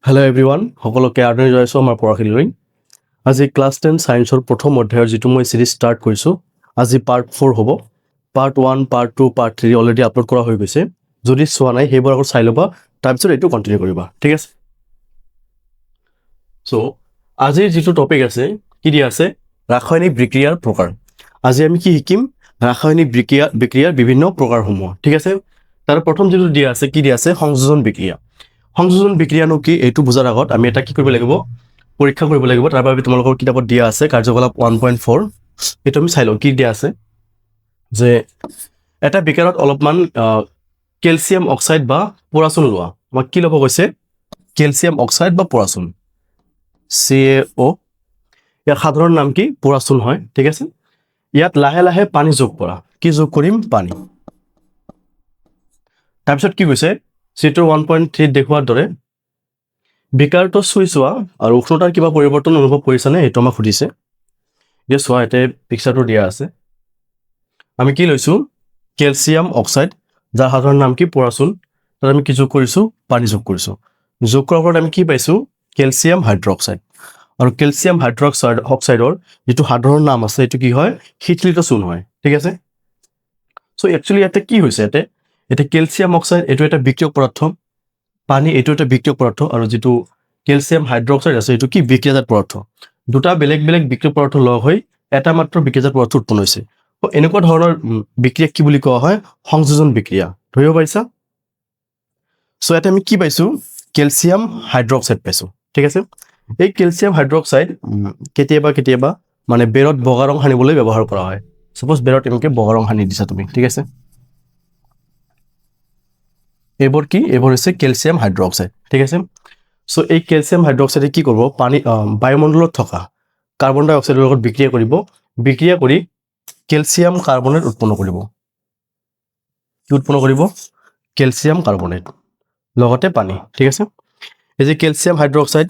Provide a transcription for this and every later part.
Hello' everyone, সকলোকে আদৰণি জনাইছোঁ আমাৰ পঢ়াশালীলৈ। আজি ক্লাছ 10 ছায়েন্সৰ প্ৰথম অধ্যায়ৰ যিটো মই চিৰিজ ষ্টাৰ্ট কৰিছোঁ, আজি পাৰ্ট 4 হ'ব। Part 1, part 2, part 3 already upload কৰা হৈ গৈছে। যদি চোৱা নাই সেইবোৰ আকৌ চাই ল'বা, তাৰপিছত এইটো কণ্টিনিউ কৰিবা, ঠিক আছে? চ' আজিৰ যিটো টপিক আছে, কি দিয়া আছে? ৰাসায়নিক বিক্ৰিয়াৰ প্ৰকাৰ। আজি আমি কি শিকিম? ৰাসায়নিক বিক্ৰিয়াৰ বিভিন্ন প্ৰকাৰসমূহ, ঠিক আছে? তাৰ প্ৰথম যিটো দিয়া আছে, কি দিয়া আছে? সংযোজন বিক্ৰিয়া। সংযোজন বিক্ৰিয়ানো কি? এইটো বুজাৰ আগত আমি এটা কি কৰিব লাগিব? পৰীক্ষা কৰিব লাগিব। তাৰ বাবে তোমালোকৰ কিতাপত দিয়া আছে কাৰ্যকলাপ 1.4। এইটো আমি চাই লওঁ কি দিয়া আছে। যে এটা বিকাৰত অলপমান কেলছিয়াম অক্সাইড বা পৰাচুন লোৱা। আমাক কি ল'ব কৈছে? কেলছিয়াম অক্সাইড বা পৰাচুন, CaO। ইয়াৰ সাধাৰণ নাম কি? পৰাচুন হয়, ঠিক আছে? ইয়াত লাহে লাহে পানী যোগ কৰা। কি যোগ কৰিম? পানী। তাৰপিছত কি কৈছে? চিত্ৰ 1.3 দেখুওৱাৰ দৰে বিকাৰটো চুই চোৱা আৰু উষ্ণতাৰ কিবা পৰিৱৰ্তন অনুভৱ কৰিছানে? এইটো আমাক সুধিছে। এতিয়া চোৱা, ইয়াতে পিকচাৰটো দিয়া আছে। আমি কি লৈছোঁ? কেলছিয়াম অক্সাইড, যাৰ সাধাৰণ নাম কি? পৰাচুন। তাত আমি কি যোগ কৰিছোঁ? পানী যোগ কৰিছোঁ। যোগ কৰাৰ ফলত আমি কি পাইছোঁ? Calcium hydroxide. আৰু কেলছিয়াম অক্সাইডৰ যিটো সাধাৰণ নাম আছে, এইটো কি হয়? শীতলিত চূণ হয়, ঠিক আছে? চ' একচুৱেলি ইয়াতে কি হৈছে? ইয়াতে কেলছিয়াম অক্সাইড এইটো এটা বিক্ৰিয়ক পদাৰ্থ, পানী এইটো এটা বিক্ৰিয়ক পদাৰ্থ, আৰু যিটো কেলছিয়াম হাইড্ৰক্সাইড আছে এইটো কি? বিক্ৰিয়াজাত পদাৰ্থ। দুটা বেলেগ বেলেগ বিক্ৰিয়ক পদাৰ্থ লগ হৈ এটা মাত্ৰ বিক্ৰিয়াজাত পদাৰ্থ উৎপন্ন হৈছে। এনেকুৱা ধৰণৰ বিক্ৰিয়াক কি বুলি কোৱা হয়? সংযোজন বিক্ৰিয়া। ধৰিব পাৰিছা? চ' ইয়াতে আমি কি পাইছোঁ? কেলছিয়াম হাইড্ৰক্সাইড পাইছোঁ, ঠিক আছে? এই কেলছিয়াম হাইড্ৰক্সাইড কেতিয়াবা কেতিয়াবা মানে বেৰত বগা ৰং সানিবলৈ ব্যৱহাৰ কৰা হয়। ছাপ'জ বেৰত এনেকৈ বগা ৰং সানি দিছা তুমি, ঠিক আছে? এইবোৰ কি? এইবোৰ হৈছে কেলছিয়াম হাইড্ৰক্সাইড, ঠিক আছে? চ' এই কেলছিয়াম হাইড্ৰক্সাইডে কি কৰিব? বায়ুমণ্ডলত থকা কাৰ্বন ডাই অক্সাইডৰ লগত বিক্ৰিয়া কৰিব। বিক্ৰিয়া কৰি কেলছিয়াম কাৰ্বনেট উৎপন্ন কৰিব। কি উৎপন্ন কৰিব? কেলছিয়াম কাৰ্বনেট, লগতে পানী, ঠিক আছে? এই যে কেলছিয়াম হাইড্ৰক্সাইড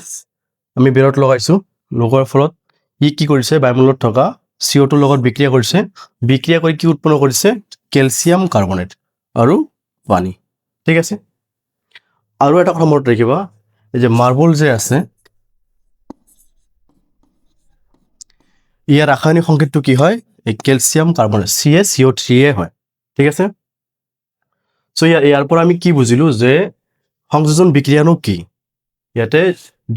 আমি বেৰত লগাইছোঁ, লগোৱাৰ ফলত ই কি কৰিছে? বায়ুমণ্ডলত থকা CO2 লগত বিক্ৰিয়া কৰিছে। বিক্ৰিয়া কৰি কি উৎপন্ন কৰিছে? কেলছিয়াম কাৰ্বনেট আৰু পানী, ঠিক আছে? আৰু এটা কথা মনত ৰাখিবা, এই যে মাৰ্বল যে আছে, ইয়াৰ ৰাসায়নিক সংকেতটো কি হয়? এই কেলছিয়াম কাৰ্বনেট, CaCO3 হয়, ঠিক আছে? চ' ইয়াৰ পৰা আমি কি বুজিলোঁ? যে সংযোজন বিক্ৰিয়ানো কি? ইয়াতে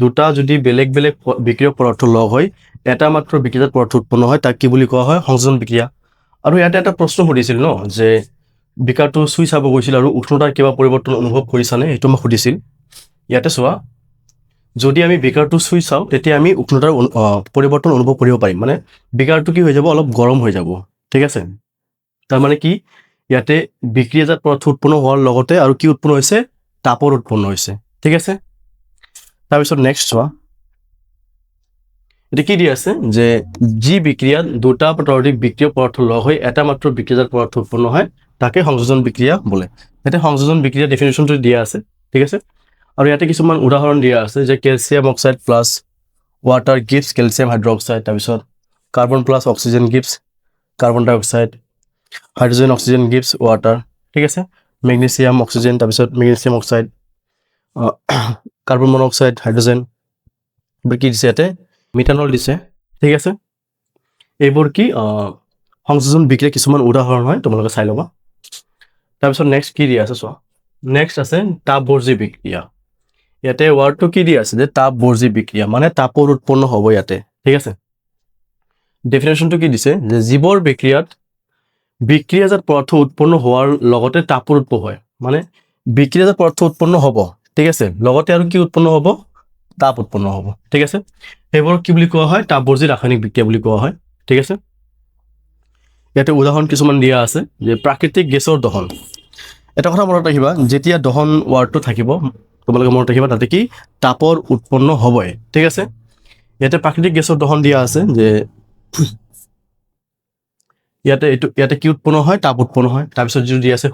দুটা যদি বেলেগ বেলেগ বিক্ৰিয়ক পদাৰ্থ লগ হৈ এটা মাত্ৰ বিক্ৰিয়াজাত পদাৰ্থ উৎপন্ন হয়, তাক কি বুলি কোৱা হয়? সংযোজন বিক্ৰিয়া। আৰু ইয়াতে এটা প্ৰশ্ন সুধিছিল ন, যে বিকাৰটো চুই চাব গৈছিল আৰু উষ্ণতাৰ কিবা পৰিৱৰ্তন অনুভৱ কৰিছানে? সেইটো মোক সুধিছিল। ইয়াতে চোৱা, যদি আমি বিকাৰটো চুই চাওঁ তেতিয়া আমি উষ্ণতাৰ পৰিৱৰ্তন অনুভৱ কৰিব পাৰিম। মানে বিকাৰটো কি হৈ যাব? অলপ গৰম হৈ যাব, ঠিক আছে? তাৰমানে কি? ইয়াতে বিক্ৰিয়াজাত পদাৰ্থ উৎপন্ন হোৱাৰ লগতে আৰু কি উৎপন্ন হৈছে? তাপৰ উৎপন্ন হৈছে, ঠিক আছে? তাৰপিছত নেক্সট চোৱা, এতিয়া কি দি আছে? যে যি বিক্ৰিয়াত দুটা ততোধিক বিক্ৰিয়ক পদাৰ্থ লগ হৈ এটা মাত্ৰ বিক্ৰিয়াজাত পদাৰ্থ উৎপন্ন হয়, তাকে সংযোজন বিক্ৰিয়া বোলে। ইয়াতে সংযোজন বিক্ৰিয়া ডেফিনেশ্যনটো দিয়া আছে, ঠিক আছে? আৰু ইয়াতে কিছুমান উদাহৰণ দিয়া আছে, যে calcium oxide plus water gives calcium hydroxide, তাৰপিছত carbon plus oxygen gives carbon dioxide, hydrogen oxygen gives water, ঠিক আছে? মেগনেছিয়াম অক্সিজেন, তাৰপিছত magnesium oxide, carbon monoxide, hydrogen, কি দিছে ইয়াতে? মিথানল দিছে, ঠিক আছে? এইবোৰ কি? সংযোজন বিক্ৰিয়া কিছুমান উদাহৰণ হয়, তোমালোকে চাই ল'বা। তাৰপিছত নেক্সট কি দিয়া আছে চোৱা, নেক্সট আছে তাপবৰ্জী বিক্ৰিয়া। ইয়াতে ৱাৰ্ডটো কি দিয়া আছে? যে তাপবৰ্জী বিক্ৰিয়া, মানে তাপৰ উৎপন্ন হ'ব ইয়াতে, ঠিক আছে? ডেফিনেশ্যনটো কি দিছে? যে জীৱৰ বিক্ৰিয়াত বিক্ৰিয়াজাত পদাৰ্থ উৎপন্ন হোৱাৰ লগতে তাপৰ উৎপন্ন হয়। মানে বিক্ৰিয়াজাত পদাৰ্থ উৎপন্ন হ'ব, ঠিক আছে? লগতে আৰু কি উৎপন্ন হ'ব? তাপ উৎপন্ন হ'ব, ঠিক আছে? সেইবোৰক কি বুলি কোৱা হয়? তাপবৰ্জী ৰাসায়নিক বিক্ৰিয়া বুলি কোৱা হয়, ঠিক আছে? ইয়াতে উদাহৰণ কিছুমান দিয়া আছে, যে প্ৰাকৃতিক গেছৰ দহন। এটা কথা মনত ৰাখিবা, যেতিয়া দহন ৱাৰ্ডটো থাকিব, তোমালোকে মনত ৰাখিবা তাতে কি? তাপৰ উৎপন্ন হ'বই, ঠিক আছে? ইয়াতে প্ৰাকৃতিক গেছৰ দহন দিয়া আছে, যে ইয়াতে কি উৎপন্ন হয়? তাপ উৎপন্ন হয়। তাৰপিছত যিটো দিয়া আছে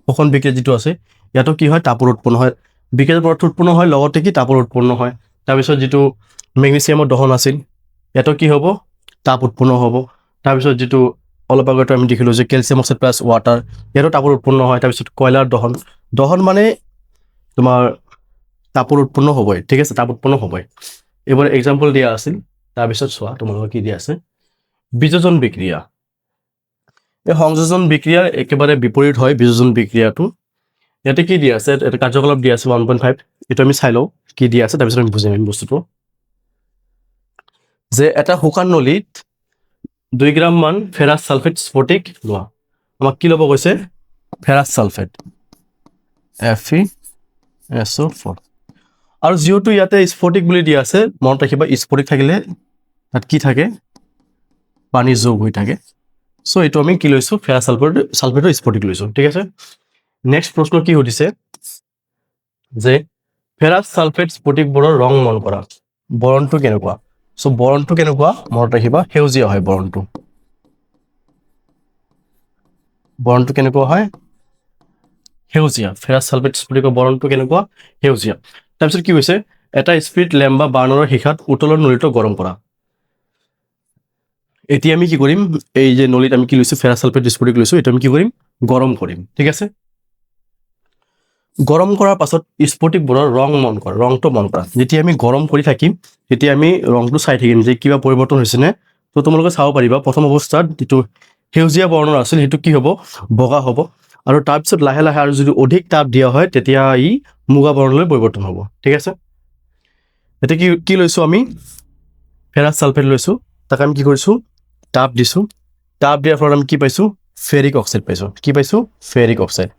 শোষণ বিক্ৰিয়া যিটো আছে, ইয়াতো কি হয়? তাপৰ উৎপন্ন হয়। বিক্ৰিয়াজাত পদাৰ্থ উৎপন্ন হয়, লগতে কি? তাপৰ উৎপন্ন হয়। তাৰপিছত যিটো মেগনেছিয়ামৰ দহন আছিল, ইয়াতো কি হ'ব? তাপ উৎপন্ন হ'ব। তাৰপিছত যিটো অলপ আগতে আমি দেখিলোঁ, যে কেলছিয়াম অক্সাইড প্লাছ ৱাটাৰ, ইয়াতো তাপৰ উৎপন্ন হয়। তাৰপিছত কয়লাৰ দহন মানে তোমাৰ তাপৰ উৎপন্ন হ'বই, ঠিক আছে, তাপ উৎপন্ন হ'বই। এইবোৰ এক্সাম্পল দিয়া আছিল। তাৰপিছত চোৱা তোমালোকৰ কি দিয়া আছে, বিযোজন বিক্ৰিয়া। এই সংযোজন বিক্ৰিয়াৰ একেবাৰে বিপৰীত হয় বিযোজন বিক্ৰিয়াটো। ইয়াতে কি দিয়া আছে, এটা কাৰ্যকলাপ দিয়া আছে 1.5, এইটো আমি চাই লওঁ কি দিয়া আছে, তাৰপিছত আমি বুজিম বস্তুটো। যে এটা শুকান নলীত 2 গ্ৰাম মান ফেৰাছ ছালফেট স্ফটিক লোৱা। আমাক কি ল'ব কৈছে, ফেৰাছ ছালফেট FeSO4। আৰু যিহেতু ইয়াতে স্ফটিক বুলি দিয়া আছে, মনত ৰাখিবা স্ফটিক থাকিলে তাত কি থাকে, পানী যোগ হৈ থাকে। চ' এইটো আমি কি লৈছোঁ, ফেৰাছ ছালফেটৰ স্ফটিক লৈছোঁ, ঠিক আছে। নেক্সট প্ৰশ্ন কি সুধিছে, যে ফেৰাছ ছালফেট স্ফটিকবোৰৰ ৰং মন কৰা, বৰণটো কেনেকুৱা। চ' বৰণটো কেনেকুৱা মনত ৰাখিবা, সেউজীয়া হয় বৰণটো। বৰণটো কেনেকুৱা হয়, সেউজীয়া। ফেৰাছ ছালফেট স্ফটিকৰ বৰণটো কেনেকুৱা, সেউজীয়া। তাৰপিছত কি হৈছে, এটা স্পিৰিট লেম্প বা বাৰ্ণৰৰ শিখাত উতলৰ নলীটো গৰম কৰা। এতিয়া আমি কি কৰিম, এই যে নলীত আমি কি লৈছোঁ, ফেৰাছ ছালফেট স্ফটিক লৈছোঁ, এইটো আমি কি কৰিম, গৰম কৰিম, ঠিক আছে। গৰম কৰাৰ পাছত স্ফটিকবোৰৰ ৰং মন কৰা, ৰংটো মন কৰা। যেতিয়া আমি গৰম কৰি থাকিম তেতিয়া আমি ৰংটো চাই থাকিম যে কিবা পৰিৱৰ্তন হৈছেনে। তো তোমালোকে চাব পাৰিবা, প্ৰথম অৱস্থাত যিটো সেউজীয়া বৰ্ণৰ আছিল সেইটো কি হ'ব, বগা হ'ব। আৰু তাৰপিছত লাহে লাহে আৰু যদি অধিক তাপ দিয়া হয় তেতিয়া ই মুগা বৰ্ণলৈ পৰিৱৰ্তন হ'ব, ঠিক আছে। এতিয়া কি লৈছোঁ আমি, ফেৰাছ ছালফেট লৈছোঁ, তাক আমি কি কৰিছোঁ, তাপ দিছোঁ। তাপ দিয়াৰ ফলত আমি কি পাইছোঁ, ফেৰিক অক্সাইড পাইছোঁ। কি পাইছোঁ, ফেৰিক অক্সাইড।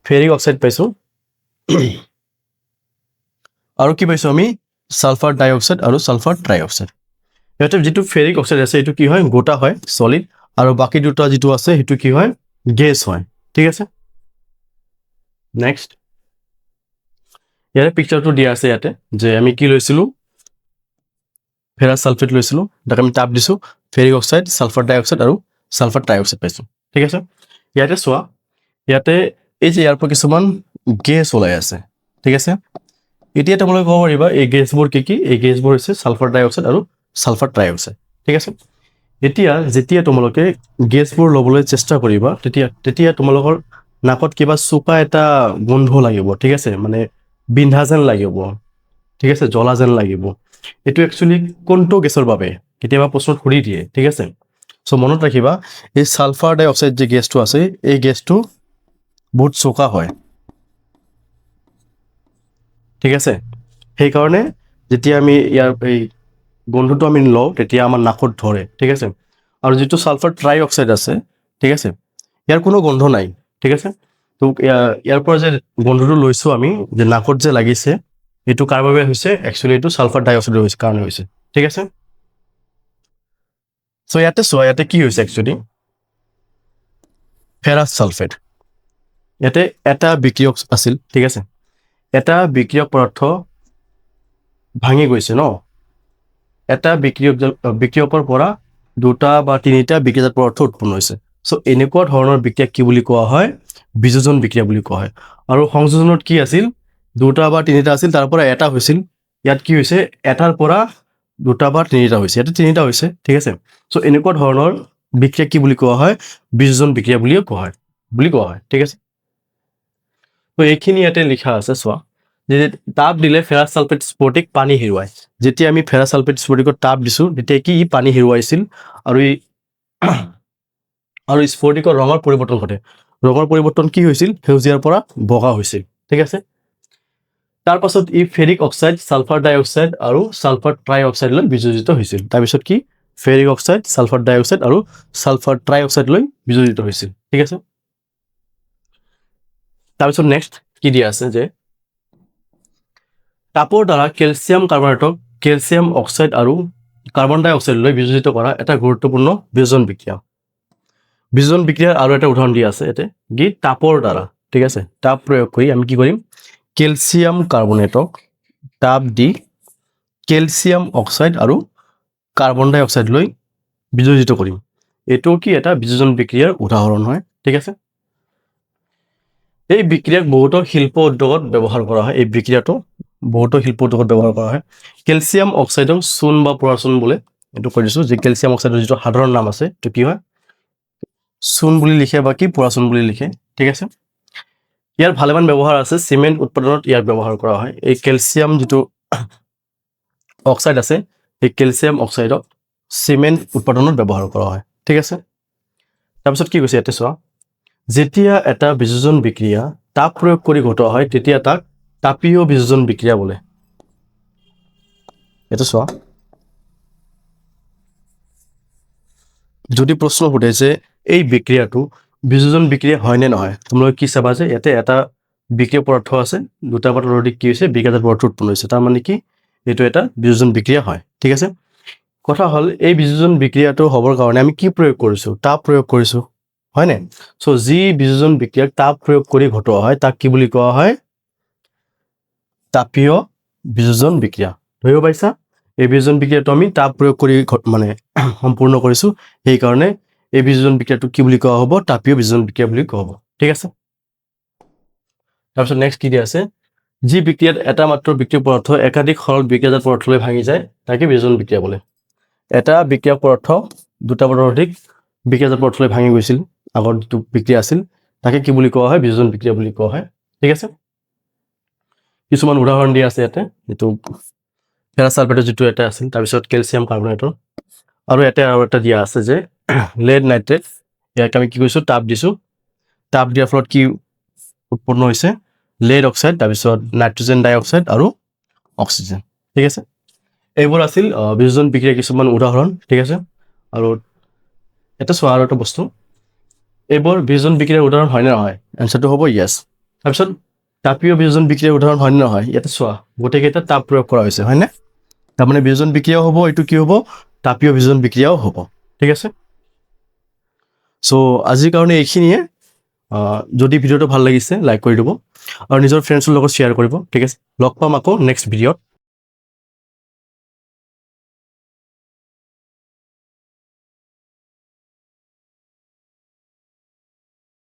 ফেৰিক অক্সাইড পাইছোঁ। আৰু কি পাইছোঁ আমি, ছালফাৰ ডাই অক্সাইড আৰু ছালফাৰ ট্ৰাই অক্সাইড। ইয়াতে যিটো ফেৰিক অক্সাইড আছে এইটো কি হয়, গোটা হয়, চলিড। আৰু বাকী দুটা যিটো আছে সেইটো কি হয়, গেছ হয়, ঠিক আছে। নেক্সট ইয়াতে পিকচাৰটো দিয়া আছে ইয়াতে, যে আমি কি লৈছিলোঁ, ফেৰাছ ছালফেট লৈছিলোঁ, তাক আমি তাপ দিছোঁ, ফেৰিক অক্সাইড, ছালফাৰ ডাই অক্সাইড আৰু ছালফাৰ ট্ৰাই অক্সাইড পাইছোঁ, ঠিক আছে। ইয়াতে চোৱা, ইয়াতে এই যে ইয়াৰ পৰা কিছুমান গেছ ওলাই আছে, ঠিক আছে। এতিয়া তোমালোকে ক'ব পাৰিবা এই গেছবোৰ কি কি, এই গেছবোৰ হৈছে ছালফাৰ ডাই অক্সাইড আৰু ছালফাৰ ট্ৰাই অক্সাইড, ঠিক আছে। এতিয়া যেতিয়া তোমালোকে গেছবোৰ ল'বলৈ চেষ্টা কৰিবা তেতিয়া তোমালোকৰ নাকত কিবা চোকা এটা গোন্ধ লাগিব, ঠিক আছে, মানে বিন্ধা যেন লাগিব, ঠিক আছে, জ্বলা যেন লাগিব। এইটো একচুৱেলি কোনটো গেছৰ বাবে কেতিয়াবা প্ৰশ্নত সুধি দিয়ে, ঠিক আছে। চ' মনত ৰাখিবা, এই ছালফাৰ ডাই অক্সাইড যে গেছটো আছে এই গেছটো বহুত চোকা হয়, ঠিক আছে। সেইকাৰণে যেতিয়া আমি ইয়াৰ এই গোন্ধটো আমি লওঁ তেতিয়া আমাৰ নাকত ধৰে, ঠিক আছে। আৰু যিটো ছালফাৰ ট্ৰাই অক্সাইড আছে, ঠিক আছে, ইয়াৰ কোনো গোন্ধ নাই, ঠিক আছে। তো ইয়াৰ পৰা যে গোন্ধটো লৈছোঁ আমি, যে নাকত যে লাগিছে, এইটো কাৰ বাবে হৈছে, একচুৱেলি এইটো ছালফাৰ ডাই অক্সাইডৰ কাৰণে হৈছে, ঠিক আছে। চ' ইয়াতে চোৱা, ইয়াতে কি হৈছে একচুৱেলি, ফেৰাছ ছালফেট, ইয়াতে এটা বিক্ৰিয়ক আছিল, ঠিক আছে। এটা বিক্ৰিয়ক পদাৰ্থ ভাঙি গৈছে ন, এটা বিক্ৰিয়কৰ পৰা দুটা বা তিনিটা বিক্ৰিয়াজাত পদাৰ্থ উৎপন্ন হৈছে। চ' এনেকুৱা ধৰণৰ বিক্ৰিয়াক কি বুলি কোৱা হয়, বিযোজন বিক্ৰিয়া বুলি কোৱা হয়। আৰু সংযোজনত কি আছিল, দুটা বা তিনিটা আছিল, তাৰ পৰা এটা হৈছিল। ইয়াত কি হৈছে, এটাৰ পৰা দুটা বা তিনিটা হৈছে, ইয়াতে তিনিটা হৈছে, ঠিক আছে। চ' এনেকুৱা ধৰণৰ বিক্ৰিয়া কি বুলি কোৱা হয়, বিযোজন বিক্ৰিয়া বুলিও কোৱা হয়, ঠিক আছে। তো এইখিনি ইয়াতে লিখা আছে, চোৱা, যে তাপ দিলে ফেৰাছ ছালফেট স্ফটিক পানী হেৰুৱায়। যেতিয়া আমি ফেৰাছ ছালফেট স্ফটিকত তাপ দিছোঁ তেতিয়া কি পানী হেৰুৱাইছিল, আৰু স্ফটিকৰ ৰঙৰ পৰিৱৰ্তন ঘটে। ৰঙৰ পৰিৱৰ্তন কি হৈছিল, সেউজীয়াৰ পৰা বগা হৈছিল, ঠিক আছে। তাৰ পাছত ই ফেৰিক অক্সাইড, ছালফাৰ ডাই অক্সাইড আৰু ছালফাৰ ট্ৰাই অক্সাইডলৈ বিযোজিত হৈছিল। তাৰপিছত কি, ফেৰিক অক্সাইড, ছালফাৰ ডাই অক্সাইড আৰু ছালফাৰ ট্ৰাই অক্সাইডলৈ বিযোজিত হৈছিল, ঠিক আছে। তাৰপিছত নেক্সট কি দিয়া আছে, যে তাপৰ দ্বাৰা কেলছিয়াম কাৰ্বনেটক কেলছিয়াম অক্সাইড আৰু কাৰ্বন ডাই অক্সাইডলৈ বিযোজিত কৰা এটা গুৰুত্বপূৰ্ণ বিযোজন বিক্ৰিয়া। বিযোজন বিক্ৰিয়াৰ আৰু এটা উদাহৰণ দিয়া আছে ইয়াতে, কি তাপৰ দ্বাৰা, ঠিক আছে, তাপ প্ৰয়োগ কৰি আমি কি কৰিম, কেলছিয়াম কাৰ্বনেটক তাপ দি কেলছিয়াম অক্সাইড আৰু কাৰ্বন ডাই অক্সাইডলৈ বিযোজিত কৰিম। এইটো কি এটা বিযোজন বিক্ৰিয়াৰ উদাহৰণ হয়, ঠিক আছে। এই বিক্ৰিয়াক বহুতো শিল্প উদ্যোগত ব্যৱহাৰ কৰা হয়। এই বিক্ৰিয়াটো বহুতো শিল্প উদ্যোগত ব্যৱহাৰ কৰা হয়। কেলছিয়াম অক্সাইডক চূণ বা পৰাচূণ বোলে, এইটো কৈ দিছোঁ যে কেলছিয়াম অক্সাইডৰ যিটো সাধাৰণ নাম আছে এইটো কি হয় চূণ বুলি লিখে বা কি পোৰা চূণ বুলি লিখে ঠিক আছে ইয়াৰ ভালেমান ব্যৱহাৰ আছে চিমেণ্ট উৎপাদনত ইয়াৰ ব্যৱহাৰ কৰা হয় এই কেলছিয়াম যিটো অক্সাইড আছে এই কেলছিয়াম অক্সাইডক চিমেণ্ট উৎপাদনত ব্যৱহাৰ কৰা হয় ঠিক আছে তাৰপিছত কি কৈছে ইয়াতে চোৱা যেতিয়া এটা বিযোজন বিক্ৰিয়া তাপ প্ৰয়োগ কৰি ঘটোৱা হয় তেতিয়া তাক তাপীয় বিযোজন বিক্ৰিয়া বোলে এইটো চোৱা যদি প্ৰশ্ন সোধে যে এই বিক্ৰিয়াটো বিযোজন বিক্ৰিয়া হয় নে নহয় তোমালোকে কি চাবা যে ইয়াতে এটা বিক্ৰিয়া পদাৰ্থ আছে দুটা বা ততোধিক কি হৈছে বিক্ৰিয়াজাত পদাৰ্থ উৎপন্ন হৈছে তাৰ মানে কি এইটো এটা বিযোজন বিক্ৰিয়া হয় ঠিক আছে কথা হ'ল এই বিযোজন বিক্ৰিয়াটো হ'বৰ কাৰণে আমি কি প্ৰয়োগ কৰিছোঁ তাপ প্ৰয়োগ কৰিছোঁ হয় নে সো যি বিযোজন বিক্ৰিয়াক তাপ প্ৰয়োগ কৰি ঘটোৱা হয় তাক কি বুলি কোৱা হয় তাপীয় বিযোজন বিক্ৰিয়া ধৰিব পাইছা এই বিযোজন বিক্ৰিয়াটো আমি তাপ প্ৰয়োগ কৰি মানে সম্পূৰ্ণ কৰিছোঁ সেইকাৰণে এই বিযোজন বিক্ৰিয়াটো কি বুলি কোৱা হ'ব তাপীয় বিযোজন বিক্ৰিয়া বুলি কোৱা হ'ব ঠিক আছে তাৰপিছত নেক্সট কি দিয়া আছে যি বিক্ৰিয়াত এটা মাত্ৰ বিক্ৰিয়ক পদাৰ্থ একাধিক সৰল বিক্ৰিয়াজাত পদাৰ্থলৈ ভাঙি যায় তাকে বিযোজন বিক্ৰিয়া বোলে এটা বিক্ৰিয়ক পদাৰ্থ দুটা বা ততোধিক বিক্ৰিয়াজাত পদাৰ্থলৈ ভাঙি গৈছিল আগৰ যিটো বিক্ৰিয়া আছিল তাকে কি বুলি কোৱা হয় বিযোজন বিক্ৰিয়া বুলি কোৱা হয় ঠিক আছে কিছুমান উদাহৰণ দিয়া আছে ইয়াতে যিটো ফেৰাছ ছালফেটৰ যিটো এটা আছিল তাৰপিছত কেলছিয়াম কাৰ্বনেটৰ আৰু ইয়াতে আৰু এটা দিয়া আছে যে লেড নাইট্ৰেট ইয়াক আমি কি কৰিছোঁ তাপ দিছোঁ তাপ দিয়াৰ ফলত কি উৎপন্ন হৈছে লেড অক্সাইড তাৰপিছত নাইট্ৰজেন ডাই অক্সাইড আৰু অক্সিজেন ঠিক আছে এইবোৰ আছিল বিযোজন বিক্ৰিয়াৰ কিছুমান উদাহৰণ ঠিক আছে আৰু এটা চোৱা আৰু এটা বস্তু এইবোৰ বিযোজন বিক্ৰিয়াৰ উদাহৰণ হয়নে নহয় এনচাৰটো হ'ব য়েছ তাৰপিছত তাপীয় বিযোজন বিক্ৰিয়াৰ উদাহৰণ হয়নে নহয় ইয়াতে চোৱা গোটেইকেইটা তাপ প্ৰয়োগ কৰা হৈছে হয়নে তাৰমানে বিযোজন বিক্ৰিয়াও হ'ব এইটো কি হ'ব তাপীয় বিযোজন বিক্ৰিয়াও হ'ব ঠিক আছে চ' আজিৰ কাৰণে এইখিনিয়ে যদি ভিডিঅ'টো ভাল লাগিছে লাইক কৰি দিব আৰু নিজৰ ফ্ৰেণ্ডছৰ লগত শ্বেয়াৰ কৰিব ঠিক আছে লগ পাম আকৌ নেক্সট ভিডিঅ'ত